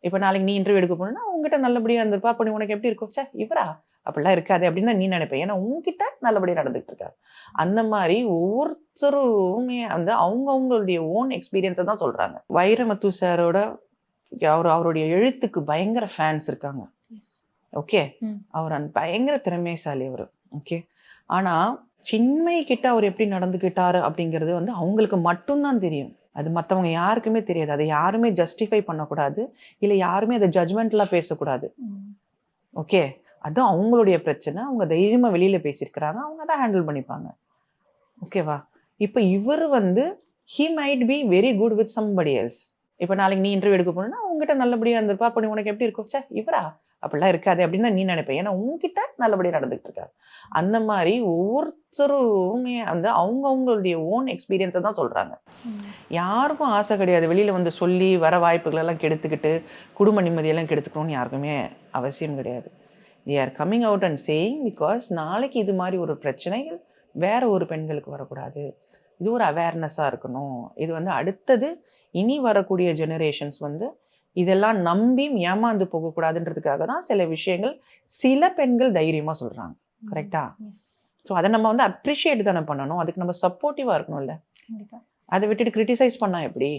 இப்போ நாளைக்கு நீ இன்டர்வியூ எடுக்க போனா உங்ககிட்ட நல்லபடியா இருந்திருப்பா, அப்ப உனக்கு எப்படி இருக்கும்? ச்சே இவரா? அப்படிலாம் இருக்காது அப்படின்னு தான் நீ நினைப்ப. ஏன்னா உன்கிட்ட நல்லபடியா நடந்துட்டு இருக்காரு. அந்த மாதிரி ஒவ்வொருத்தருமே வந்து அவங்களுடைய ஓன் எக்ஸ்பீரியன்ஸை தான் சொல்றாங்க. வைரமுத்து சாரோட அவருடைய எழுத்துக்கு பயங்கர ஃபேன்ஸ் இருக்காங்க. ஓகே, அவர் பயங்கர திறமைசாலி அவர். ஓகே, ஆனா சின்மை கிட்ட அவர் எப்படி நடந்துக்கிட்டாரு அப்படிங்கிறது வந்து அவங்களுக்கு மட்டும்தான் தெரியும். அது மற்றவங்க யாருக்குமே தெரியாது. அதை யாருமே ஜஸ்டிஃபை பண்ணக்கூடாது, இல்லை யாருமே அதை ஜட்ஜ்மெண்ட்லாம் பேசக்கூடாது. ஓகே, அது அவங்களுடைய பிரச்சனை. அவங்க தைரியமா வெளியில பேசியிருக்கிறாங்க, அவங்க தான் ஹேண்டில் பண்ணிப்பாங்க. ஓகேவா? இப்போ இவர் வந்து he might be very good with somebody else. இப்போ நாளைக்கு நீ இன்டர்வியூ எடுக்க போனா உங்ககிட்ட நல்லபடியா இருந்திருப்பா, அப்ப உனக்கு எப்படி இருக்கும்? ச்சே இவரா? அப்படிலாம் இருக்காது அப்படின்னு தான் நீ நினைப்ப. ஏன்னா உன்கிட்ட நல்லபடியா நடந்துட்டு இருக்காரு. அந்த மாதிரி ஒவ்வொருத்தருமே வந்து அவங்களுடைய ஓன் எக்ஸ்பீரியன்ஸை தான் சொல்றாங்க. யாருக்கும் ஆசை கிடையாது வெளியில வந்து சொல்லி வர வாய்ப்புகள் எல்லாம் கெடுத்துக்கிட்டு குடும்ப நிம்மதியெல்லாம் கெடுத்துக்கணும்னு யாருக்குமே அவசியம் கிடையாது. they are coming out and saying because நாளைக்கு இது மாதிரி ஒரு பிரச்சனைகள் வேற ஒரு பெண்களுக்கு வரக்கூடாது. இது ஒரு அவேர்னஸாக இருக்கணும். இது வந்து அடுத்தது இனி வரக்கூடிய ஜெனரேஷன்ஸ் வந்து இதெல்லாம் நம்பி ஏமாந்து போகக்கூடாதுன்றதுக்காக தான் சில விஷயங்கள் சில பெண்கள் தைரியமாக சொல்கிறாங்க. கரெக்டா? ஸோ அதை நம்ம வந்து அப்ரிஷியேட் தானே பண்ணணும். அதுக்கு நம்ம சப்போர்ட்டிவாக இருக்கணும்ல. அதை விட்டுட்டு கிரிட்டிசைஸ் பண்ணால் எப்படி?